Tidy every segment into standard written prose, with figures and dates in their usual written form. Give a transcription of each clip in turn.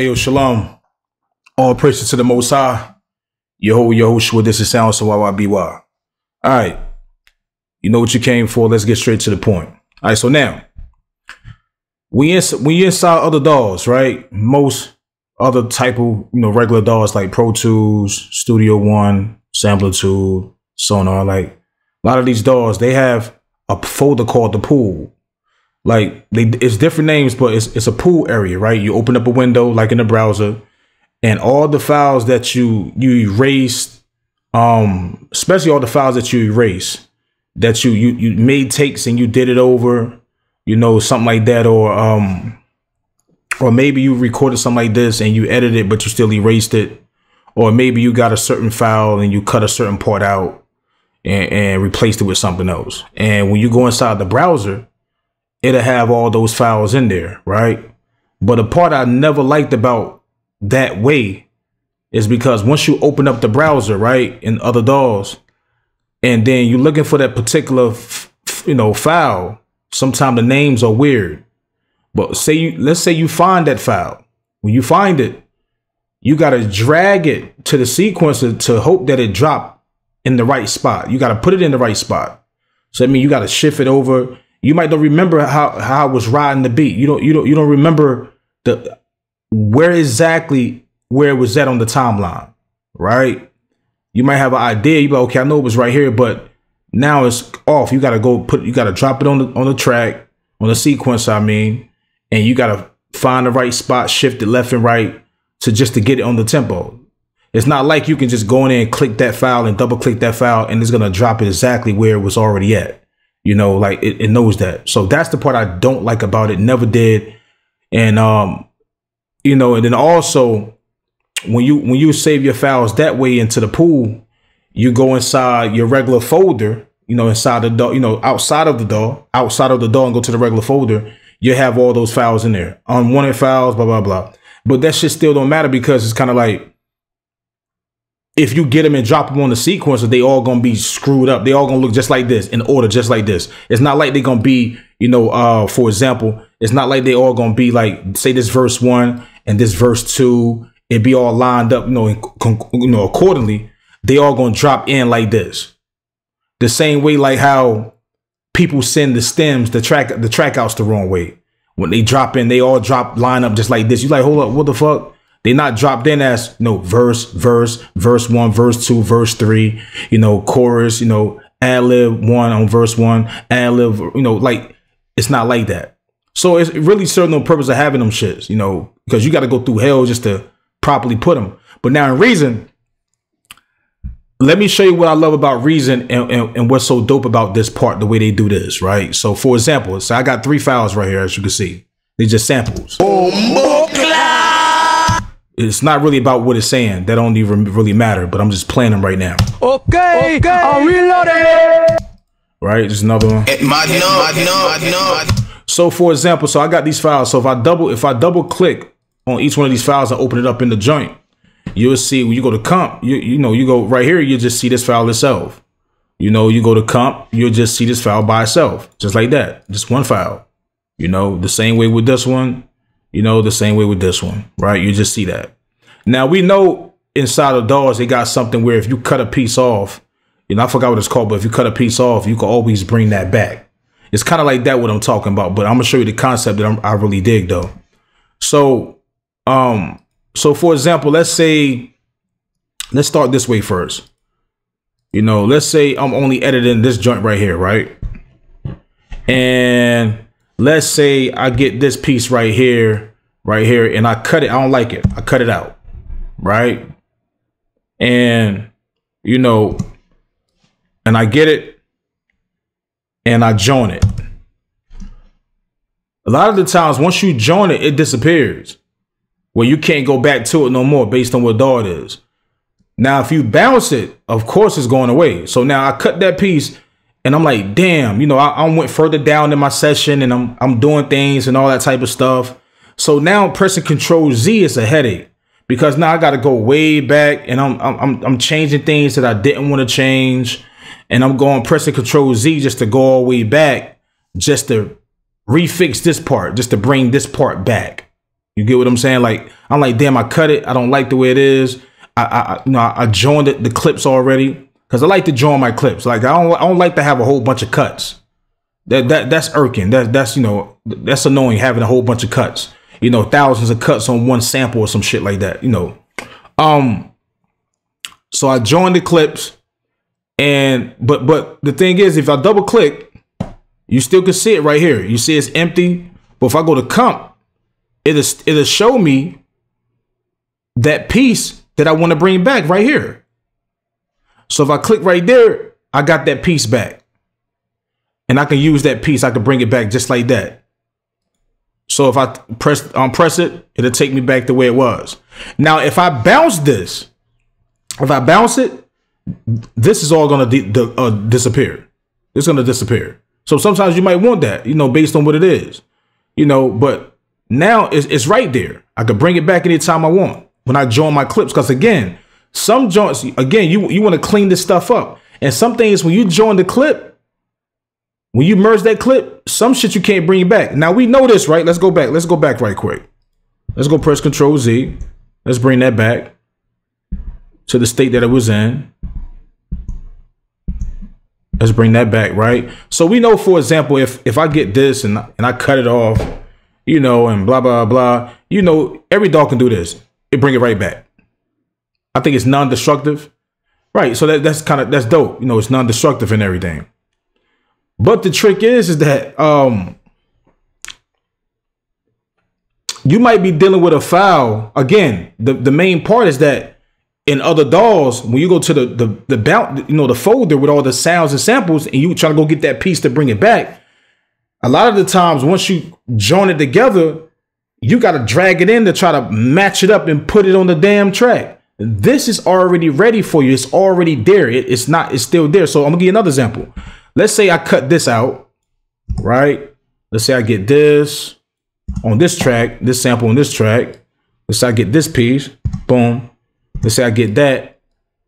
Yo, shalom. All praises to the Most High. Yehoshua, this is Sound, so YYBY. All right. You know what you came for. Let's get straight to the point. All right, so now, when you inside other DAWs, right? Most other type of, regular DAWs like Pro Tools, Studio One, Sampler Tool, Sonar, like a lot of these DAWs, they have a folder called the pool. Like it's different names, but it's a pool area, right? You open up a window like in the browser, and all the files that you erased, especially all the files that you erased, that you made takes and you did it over, something like that, or maybe you recorded something like this and you edited it, but you still erased it, or maybe you got a certain file and you cut a certain part out and replaced it with something else. And when you go inside the browser, it'll have all those files in there, right? But the part I never liked about that way is because once you open up the browser, right, in other DAWs, and then you're looking for that particular, file, sometimes the names are weird. But let's say you find that file. When you find it, you got to drag it to the sequencer to hope that it drop in the right spot. You got to put it in the right spot. So I mean, you got to shift it over. You might not remember how I was riding the beat. You don't remember where exactly it was at on the timeline, right? You might have an idea. You be like, okay, I know it was right here, but now it's off. You gotta drop it on the track, on the sequence, I mean, and you gotta find the right spot, shift it left and right to get it on the tempo. It's not like you can just go in there and click that file and double click that file and it's gonna drop it exactly where it was already at. Like it knows that. So that's the part I don't like about it. Never did. And, and then also when you save your files that way into the pool, you go inside your regular folder, inside the DAW, outside of the DAW and go to the regular folder. You have all those files in there, unwanted files, blah, blah, blah. But that shit still don't matter because it's kind of like, if you get them and drop them on the sequencer, they all gonna be screwed up. They all gonna look just like this, in order, just like this. It's not like they're gonna be, for example, it's not like they all gonna be like, say this verse 1 and this verse 2, it be all lined up, accordingly. They all gonna drop in like this. The same way like how people send the stems, the track outs the wrong way. When they drop in, they all line up just like this. You like, hold up, what the fuck? They not dropped in as verse 1, verse 2, verse 3, chorus, ad lib 1 on verse 1, ad lib, like it's not like that. So it's really serves no purpose of having them shits, because you got to go through hell just to properly put them. But now in Reason, let me show you what I love about Reason and what's so dope about this part, the way they do this, right? So for example, I got 3 files right here, as you can see. They're just samples. It's not really about what it's saying. That don't even really matter, but I'm just playing them right now. Okay. I'm reloading. Right, just another one. So for example, so I got these files. So if I double click on each one of these files and open it up in the joint, you'll see when you go to comp, you go right here, you just see this file itself. You go to comp, you'll just see this file by itself, just like that. Just one file. The same way with this one. The same way with this one, right? You just see that. Now we know inside of DAWs, they got something where if you cut a piece off, I forgot what it's called, but if you cut a piece off, you can always bring that back. It's kind of like that what I'm talking about, but I'm gonna show you the concept that I really dig though. So, so for example, let's start this way first. Let's say I'm only editing this joint right here, right? And let's say I get this piece right here, and I cut it. I don't like it. I cut it out, right? And, and I get it and I join it. A lot of the times, once you join it, it disappears. Well, you can't go back to it no more based on what DAW it is. Now, if you bounce it, of course it's going away. So now I cut that piece. And I'm like, damn, I went further down in my session and I'm doing things and all that type of stuff. So now pressing Control Z is a headache because now I got to go way back and I'm changing things that I didn't want to change. And I'm pressing Control Z just to go all the way back, just to refix this part, just to bring this part back. You get what I'm saying? Like, I'm like, damn, I cut it. I don't like the way it is. I joined the clips already because I like to join my clips. Like, I don't like to have a whole bunch of cuts. That's irking. That's you know, that's annoying having a whole bunch of cuts. You know, thousands of cuts on one sample or some shit like that. You know, so I joined the clips, and but the thing is, if I double click, you still can see it right here. You see it's empty. But if I go to comp, it'll show me that piece that I want to bring back right here. So if I click right there, I got that piece back. And I can use that piece. I can bring it back just like that. So if I press it, it'll take me back the way it was. Now, if I bounce this, this is all going to disappear. It's going to disappear. So sometimes you might want that, you know, based on what it is, you know, but now it's right there. I can bring it back anytime I want when I join my clips. Because again, some joints, again, you want to clean this stuff up. And some things, when you join the clip, when you merge that clip, some shit you can't bring back. Now we know this, right? Let's go back. Let's go back right quick. Let's go press Control Z. Let's bring that back to the state that it was in. Let's bring that back, right? So we know, for example, if I get this and I cut it off, you know, and blah, blah, blah, you know, every dog can do this. It bring it right back. I think it's non-destructive. Right. So that's dope. You know, it's non-destructive and everything. But the trick is that you might be dealing with a file. Again, the main part is that in other DAWs, when you go to the folder with all the sounds and samples, and you try to go get that piece to bring it back, a lot of the times once you join it together, you got to drag it in to try to match it up and put it on the damn track. This is already ready for you. It's already there. It's still there. So I'm gonna give you another example. Let's say I cut this out, right? Let's say I get this on this track, this sample on this track. Let's say I get this piece, boom. Let's say I get that.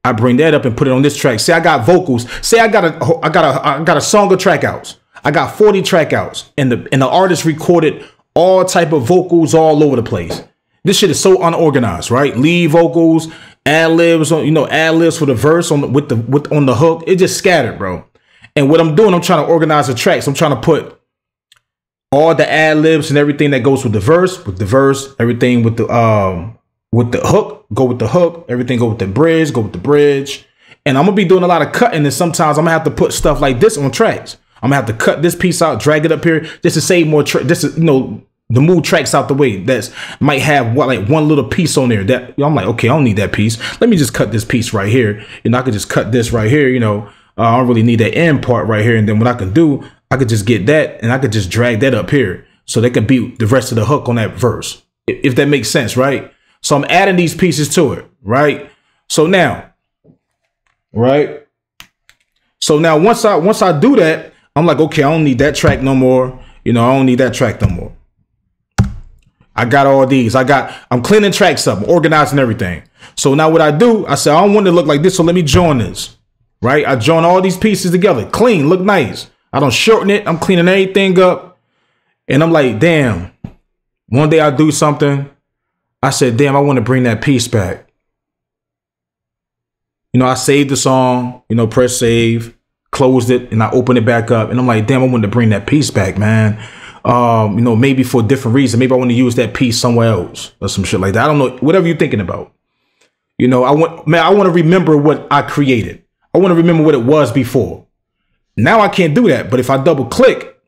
I bring that up and put it on this track. Say I got vocals. Say I got a song of track outs. I got 40 track outs, and the artist recorded all type of vocals all over the place. This shit is so unorganized, right? Lead vocals, ad libs, ad libs for the verse on the hook. It just scattered, bro. And what I'm doing, I'm trying to organize the tracks. I'm trying to put all the ad libs and everything that goes with the verse, everything with the hook, go with the hook, everything go with the bridge, go with the bridge. And I'm gonna be doing a lot of cutting, and sometimes I'm gonna have to put stuff like this on tracks. I'm gonna have to cut this piece out, drag it up here, just to save more. This is, the move tracks out the way that might have like one little piece on there that I'm like, okay, I don't need that piece. Let me just cut this piece right here. I could just cut this right here. I don't really need that end part right here. And then what I can do, I could just get that and I could just drag that up here so they can beat the rest of the hook on that verse, if that makes sense, right? So I'm adding these pieces to it, right? So now, right? So now once I do that, I'm like, okay, I don't need that track no more. I don't need that track no more. I got all these. I'm cleaning tracks up, organizing everything. So now what I do, I say, I don't want it to look like this, so let me join this, right? I join all these pieces together, clean, look nice. I don't shorten it. I'm cleaning everything up. And I'm like, damn, one day I do something. I said, damn, I want to bring that piece back. I saved the song, press save, closed it, and I opened it back up. And I'm like, damn, I want to bring that piece back, man. Maybe for a different reason. Maybe I want to use that piece somewhere else or some shit like that. I don't know. Whatever you're thinking about. I want to remember what I created. I want to remember what it was before. Now I can't do that. But if I double click,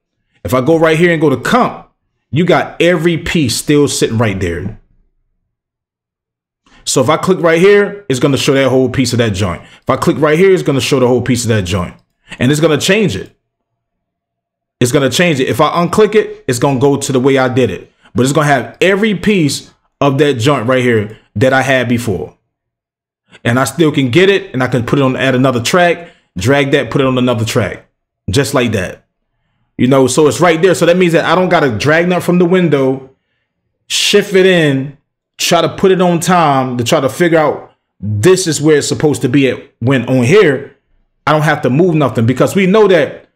if I go right here and go to comp, you got every piece still sitting right there. So if I click right here, it's going to show that whole piece of that joint. If I click right here, it's going to show the whole piece of that joint. And it's going to change it. It's going to change it. If I unclick it, it's going to go to the way I did it. But it's going to have every piece of that joint right here that I had before. And I still can get it, and I can put it on, add another track, drag that, put it on another track. Just like that. So it's right there. So that means that I don't got to drag that from the window, shift it in, try to put it on time to try to figure out this is where it's supposed to be at. When on here, I don't have to move nothing, because we know that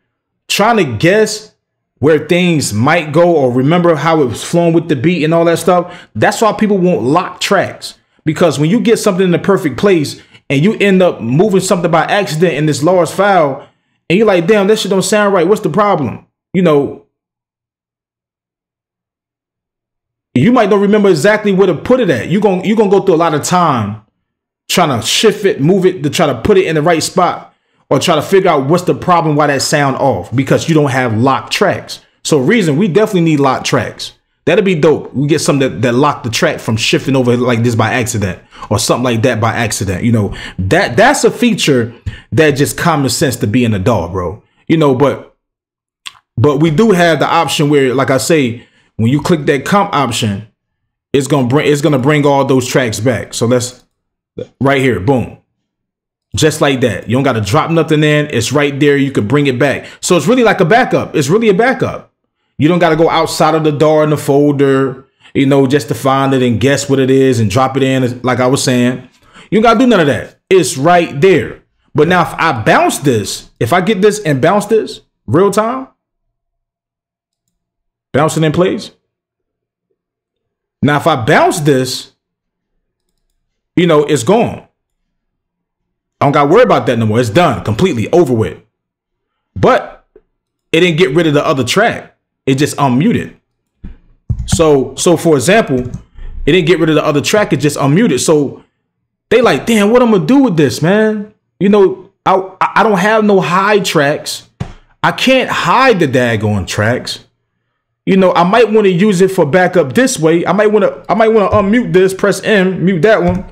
trying to guess where things might go, or remember how it was flowing with the beat and all that stuff. That's why people won't lock tracks, because when you get something in the perfect place and you end up moving something by accident in this large file, and you're like, damn, that shit don't sound right. What's the problem? You know, you might don't remember exactly where to put it at. You're gonna go through a lot of time trying to shift it, move it, to try to put it in the right spot, or try to figure out what's the problem, why that sound off, because you don't have locked tracks. So reason, we definitely need locked tracks. That'd be dope. We get something that lock the track from shifting over like this by accident, or something like that by accident. You know, that's a feature that just common sense to be in the DAW, bro. You know, but we do have the option where, like I say, when you click that comp option, it's gonna bring all those tracks back. So let's right here, boom. Just like that. You don't got to drop nothing in. It's right there. You can bring it back. So it's really like a backup. It's really a backup. You don't got to go outside of the DAW in the folder, you know, just to find it and guess what it is and drop it in. Like I was saying, you don't got to do none of that. It's right there. But now if I bounce this, if I get this and bounce this real time, bouncing in place. Now, if I bounce this, you know, it's gone. I don't got to worry about that no more. It's done, completely over with. But it didn't get rid of the other track. It just unmuted. So for example, it didn't get rid of the other track. It just unmuted. So they like, damn, what I'm gonna do with this, man? You know, I don't have no hide tracks. I can't hide the daggone tracks. You know, I might want to use it for backup this way. I might want to unmute this, press M, mute that one,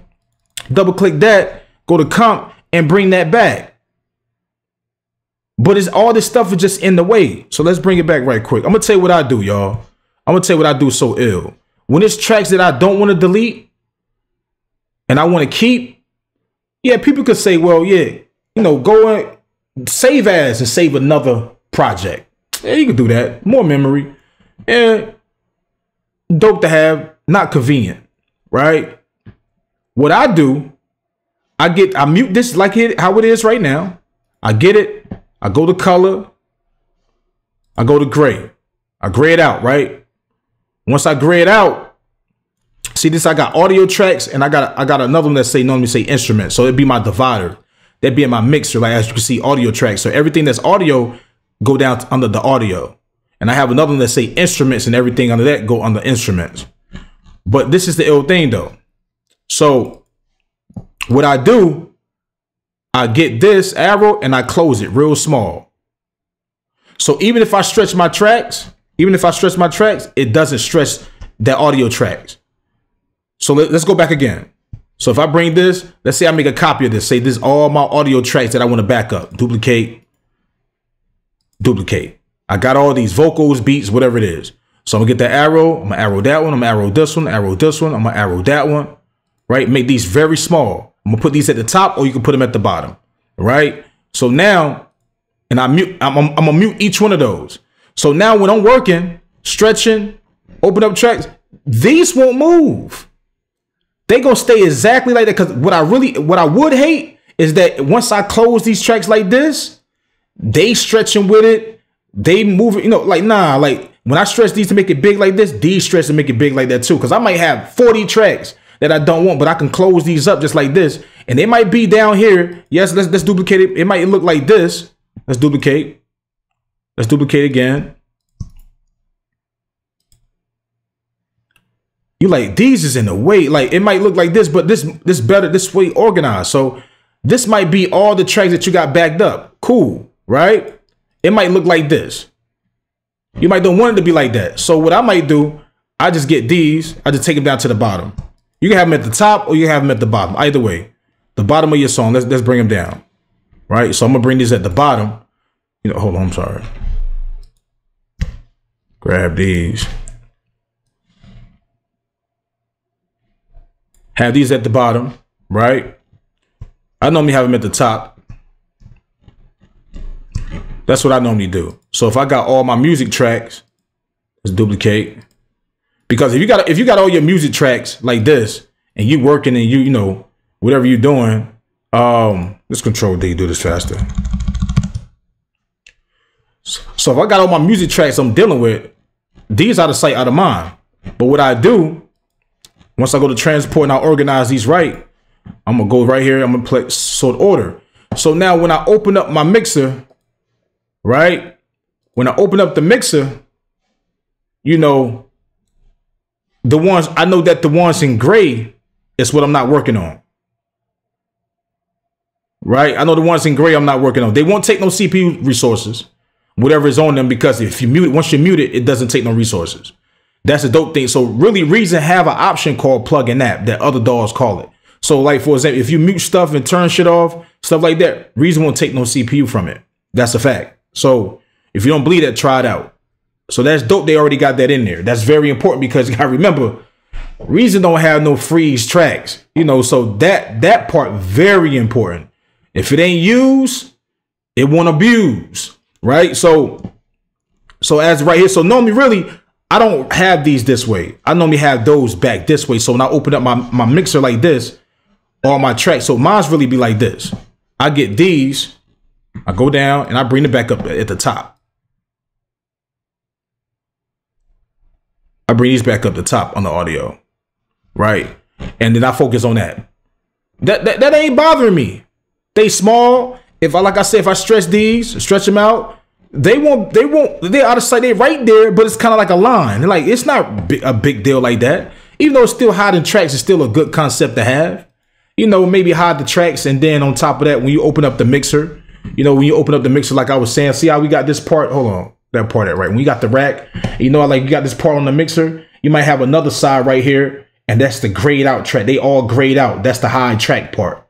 double click that, go to comp, and bring that back. But it's all this stuff is just in the way. So let's bring it back right quick. I'm gonna tell you what I do, y'all. I'm gonna tell you what I do so ill. When it's tracks that I don't want to delete and I want to keep, yeah, people could say, well, yeah, you know, go and save as and save another project. Yeah, you can do that. More memory. Yeah, dope to have, not convenient, right? What I do, I mute this like how it is right now. I get it. I go to color. I go to gray. I gray it out, right? Once I gray it out, see this, I got audio tracks and I got another one that normally say instruments. So it'd be my divider. That'd be in my mixer, like as you can see, audio tracks. So everything that's audio go down under the audio. And I have another one that say instruments, and everything under that go under instruments. But this is the ill thing though. So what I do, I get this arrow and I close it real small. So even if I stretch my tracks, it doesn't stretch the audio tracks. So let's go back again. So if I bring this, let's say I make a copy of this, say this is all my audio tracks that I want to back up, duplicate. I got all these vocals, beats, whatever it is. So I'm gonna get the arrow, I'm gonna arrow that one, I'm gonna arrow this one, arrow this one, I'm gonna arrow that one, right? Make these very small. I'm gonna put these at the top, or you can put them at the bottom, right? So now, and I'm gonna mute each one of those. So now when I'm working, stretching, open up tracks, these won't move. They gonna stay exactly like that. Because what I would hate is that once I close these tracks like this, they stretching with it. They move it, you know, like, nah, like when I stretch these to make it big like this, these stretch to make it big like that too. Cause I might have 40 tracks that I don't want, but I can close these up just like this. And they might be down here. Yes, let's duplicate it. It might look like this. Let's duplicate. Let's duplicate again. You like, these is in the way. Like it might look like this, but this better, this way organized. So this might be all the tracks that you got backed up. Cool, right? It might look like this. You might don't want it to be like that. So what I might do, I just get these. I just take them down to the bottom. You can have them at the top or you can have them at the bottom. Either way, the bottom of your song. Let's bring them down. Right. So I'm gonna bring these at the bottom. You know, hold on. I'm sorry. Grab these. Have these at the bottom. Right. I normally have them at the top. That's what I normally do. So if I got all my music tracks, let's duplicate. Because if you got all your music tracks like this and you working and you know, whatever you're doing, let's Control D, do this faster. So if I got all my music tracks I'm dealing with, these out of sight, out of mind. But what I do, once I go to transport and I organize these right, I'm gonna go right here. I'm gonna play sort order. So now when I open up my mixer, right? When I open up the mixer, you know, the ones I know that the ones in gray is what I'm not working on. Right? I know the ones in gray I'm not working on. They won't take no CPU resources, whatever is on them, because if you mute it, once you mute it, it doesn't take no resources. That's a dope thing. So really, Reason have an option called plug-in app that other DAWs call it. So like, for example, if you mute stuff and turn shit off, stuff like that, Reason won't take no CPU from it. That's a fact. So if you don't believe that, try it out. So that's dope. They already got that in there. That's very important because you gotta remember, Reason don't have no freeze tracks, you know, so that part very important. If it ain't used, it won't abuse, right? So as right here, so normally really, I don't have these this way. I normally have those back this way. So when I open up my mixer like this, all my tracks, so mine's really be like this. I get these, I go down and I bring it back up at the top. I bring these back up the top on the audio, right? And then I focus on that. That ain't bothering me. They small. If I, like I said, if I stretch these, stretch them out, they're out of sight. They're right there, but it's kind of like a line. Like, it's not a big deal like that. Even though it's still hiding tracks, it's still a good concept to have. You know, maybe hide the tracks, and then on top of that, when you open up the mixer, you know, when you open up the mixer, like I was saying, see how we got this part? Hold on, that part right. When you got the rack, you know, like you got this part on the mixer, you might have another side right here, and that's the grayed out track. They all grayed out. That's the high track part.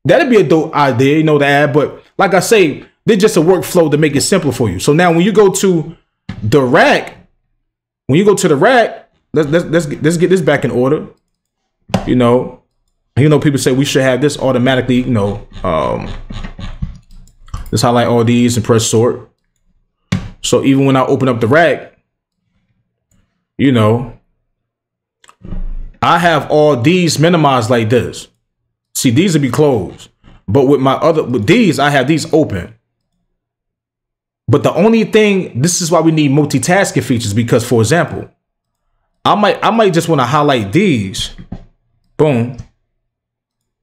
That'd be a dope idea, you know, to add. But like I say, they're just a workflow to make it simpler for you. So now when you go to the rack, let's get this back in order. You know, people say we should have this automatically, you know, let's highlight all these and press sort. So even when I open up the rack, you know, I have all these minimized like this. See, these will be closed. But with these, I have these open. But the only thing, this is why we need multitasking features, because for example, I might just want to highlight these. Boom.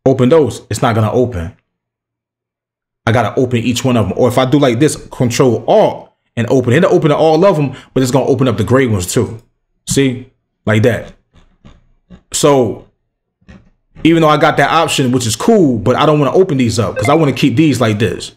Open those. It's not gonna open. I gotta open each one of them. Or if I do like this, Control Alt and open, it'll open all of them, but it's gonna open up the gray ones too. See? Like that. So even though I got that option, which is cool, but I don't want to open these up because I want to keep these like this.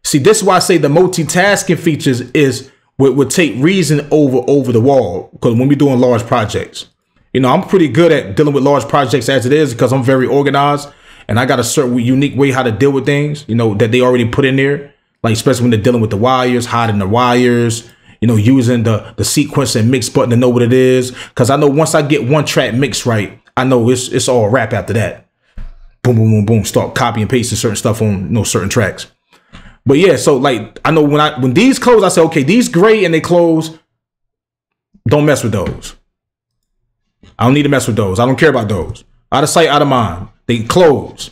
See, this is why I say the multitasking features is what would take Reason over the wall. Because when we're doing large projects, you know, I'm pretty good at dealing with large projects as it is because I'm very organized and I got a certain unique way how to deal with things, you know, that they already put in there. Like, especially when they're dealing with the wires, hiding the wires, you know, using the sequence and mix button to know what it is. Because I know once I get one track mixed right, I know it's all rap after that. Boom, boom, boom, boom. Start copy and pasting certain stuff on, you know, certain tracks. But yeah, so like I know when these close, I say, okay, these gray and they close, don't mess with those. I don't need to mess with those. I don't care about those. Out of sight, out of mind. They close.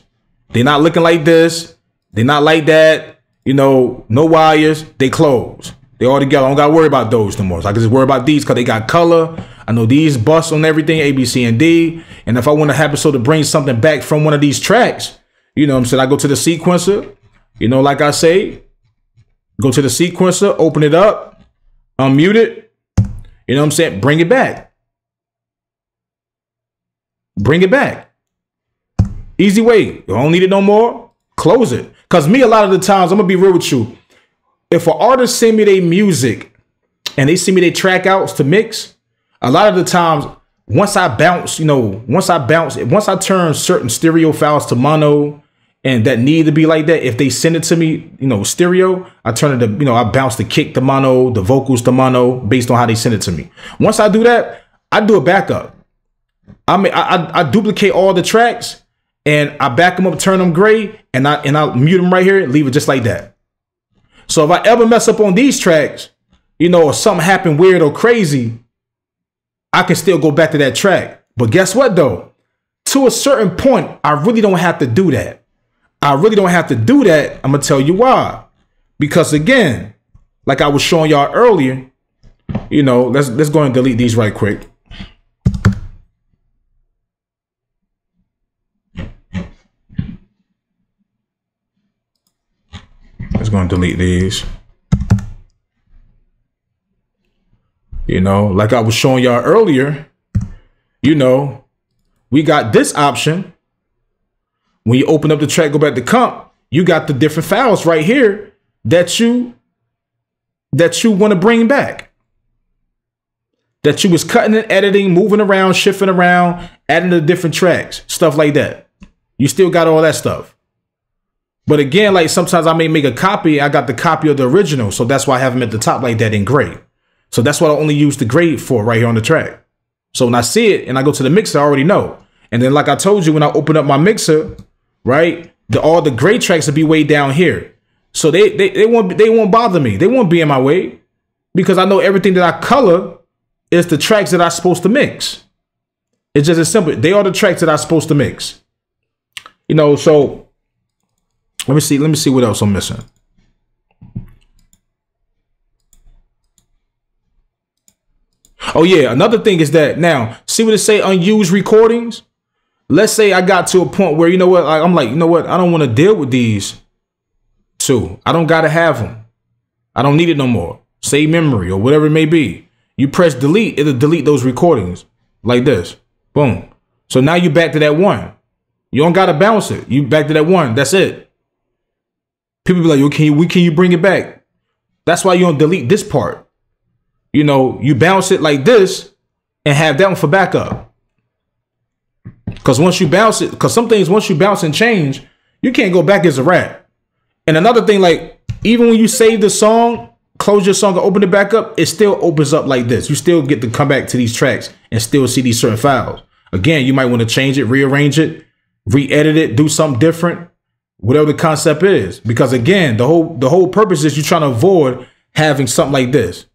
They're not looking like this. They're not like that. You know, no wires. They close. They all together. I don't got to worry about those no more. So I can just worry about these because they got color. I know these bus on everything, A, B, C, and D. And if I want to have to bring something back from one of these tracks, you know what I'm saying? I go to the sequencer, you know, like I say, go to the sequencer, open it up, unmute it, you know what I'm saying? Bring it back. Bring it back. Easy way. You don't need it no more. Close it. Because me, a lot of the times, I'm going to be real with you. If an artist send me their music and they send me their track outs to mix, a lot of the times, once I bounce, you know, once I turn certain stereo files to mono and that need to be like that, if they send it to me, you know, stereo, I turn it to, you know, I bounce the kick to mono, the vocals to mono based on how they send it to me. Once I do that, I do a backup. I duplicate all the tracks and I back them up, turn them gray, and I mute them right here, leave it just like that. So if I ever mess up on these tracks, you know, or something happened weird or crazy, I can still go back to that track. But guess what though? To a certain point, I really don't have to do that. I really don't have to do that. I'm gonna tell you why. Because again, like I was showing y'all earlier, you know, let's go and delete these right quick. Let's go and delete these. You know, like I was showing y'all earlier, you know, we got this option. When you open up the track, go back to comp, you got the different files right here that you want to bring back. That you was cutting and editing, moving around, shifting around, adding the different tracks, stuff like that. You still got all that stuff. But again, like sometimes I may make a copy. I got the copy of the original. So that's why I have them at the top like that in gray. So that's what I only use the grade for right here on the track. So when I see it and I go to the mixer, I already know. And then like I told you, when I open up my mixer, right, all the gray tracks will be way down here. So they won't bother me. They won't be in my way because I know everything that I color is the tracks that I'm supposed to mix. It's just as simple. They are the tracks that I'm supposed to mix. You know, so let me see what else I'm missing. Oh yeah, another thing is that now, see what it say, unused recordings? Let's say I got to a point where, you know what, I'm like, you know what, I don't want to deal with these two. I don't got to have them. I don't need it no more. Save memory or whatever it may be. You press delete, it'll delete those recordings like this. Boom. So now you back to that one. You don't got to bounce it. You back to that one. That's it. People be like, yo, can you bring it back? That's why you don't delete this part. You know, you bounce it like this and have that one for backup. Because once you bounce it, because some things, once you bounce and change, you can't go back as a rat. And another thing, like, even when you save the song, close your song and open it back up, it still opens up like this. You still get to come back to these tracks and still see these certain files. Again, you might want to change it, rearrange it, re-edit it, do something different, whatever the concept is. Because again, the whole purpose is you're trying to avoid having something like this.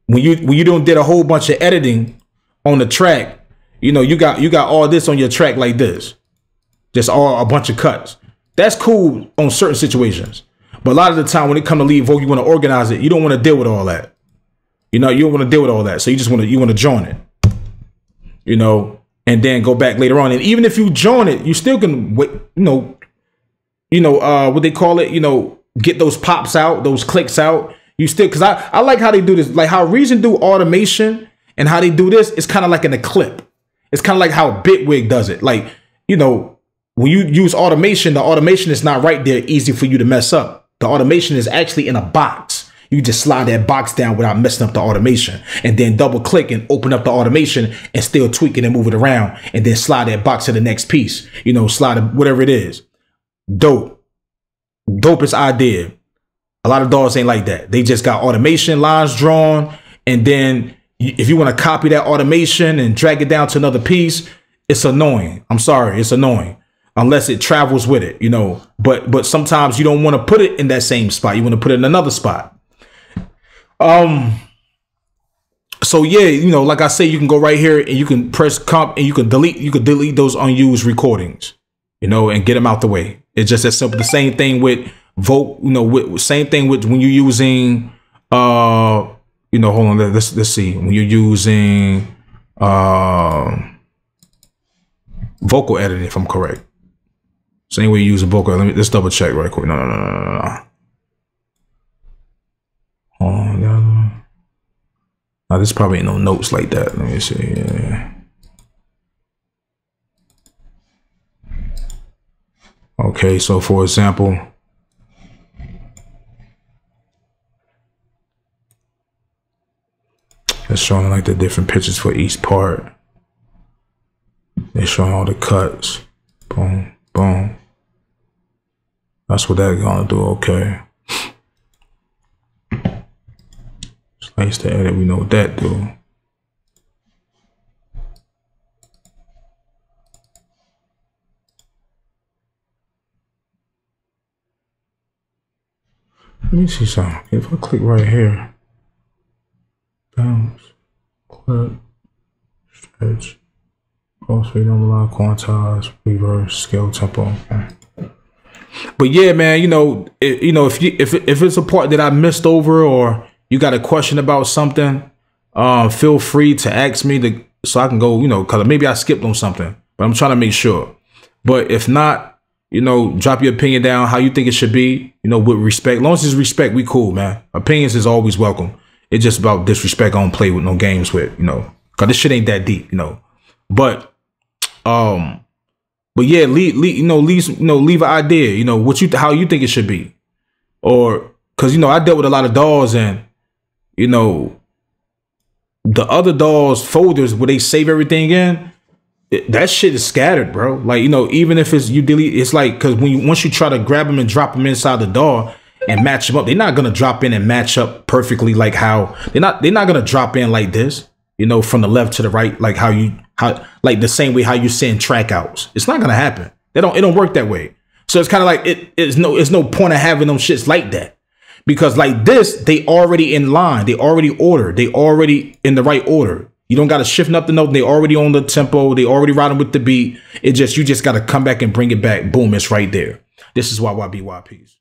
When you don't did a whole bunch of editing on the track, you know, you got all this on your track like this, just all a bunch of cuts. That's cool on certain situations, but a lot of the time when it comes to lead vocal, you want to organize it. You don't want to deal with all that. You know, you don't want to deal with all that. So you just want to join it, you know, and then go back later on. And even if you join it, you still can wait, what they call it, you know, get those pops out, those clicks out. You still, because I like how they do this, like how Reason do automation and how they do this. It's kind of like in a clip. It's kind of like how Bitwig does it. Like, you know, when you use automation, the automation is not right there, easy for you to mess up. The automation is actually in a box. You just slide that box down without messing up the automation, and then double click and open up the automation and still tweak it and move it around, and then slide that box to the next piece. You know, slide it, whatever it is. Dopest idea. A lot of dogs ain't like that. They just got automation, lines drawn, and then if you want to copy that automation and drag it down to another piece, it's annoying. I'm sorry, it's annoying. Unless it travels with it, you know. But sometimes you don't want to put it in that same spot. You want to put it in another spot. So yeah, you know, like I say, you can go right here and you can press comp and you can delete those unused recordings, you know, and get them out the way. It's just as simple. The same thing with vote, you know, same thing with when you're using you know, hold on, let's see. When you're using vocal editing, if I'm correct. Same way you use a vocal. Let's double check right quick. No. Hold on, now this probably ain't no notes like that. Let me see. Yeah. Okay, so for example, it's showing like the different pictures for each part. They're showing all the cuts. Boom, boom. That's what that's gonna do. Okay. Slice to edit. We know what that do. Let me see something. If I click right here, bounce, clip, stretch, crossfade, normalize, quantize, reverse, scale, tempo. Okay. But yeah, man, you know, if it's a part that I missed over, or you got a question about something, feel free to ask me so I can go, you know, because maybe I skipped on something, but I'm trying to make sure. But if not, you know, drop your opinion down how you think it should be, you know, with respect. As long as it's respect, we cool, man. Opinions is always welcome. It's just about disrespect. I don't play with no games with, you know, because this shit ain't that deep, you know. But yeah, leave an idea, you know, how you think it should be, or because you know I dealt with a lot of dolls, and you know the other dolls folders where they save everything in, that shit is scattered, bro. Like, you know, even if it's you delete, it's like, because once you try to grab them and drop them inside the doll and match them up, they're not gonna drop in and match up perfectly like how they're not gonna drop in like this, you know, from the left to the right, like how like the same way how you send track outs. It's not gonna happen. It don't work that way. So it's kind of like it's no point of having them shits like that, because like this, they already in line, they already ordered, they already in the right order. You don't got to shift nothing up. They already on the tempo. They already riding with the beat. You just got to come back and bring it back. Boom, it's right there. This is YYBY. Peace.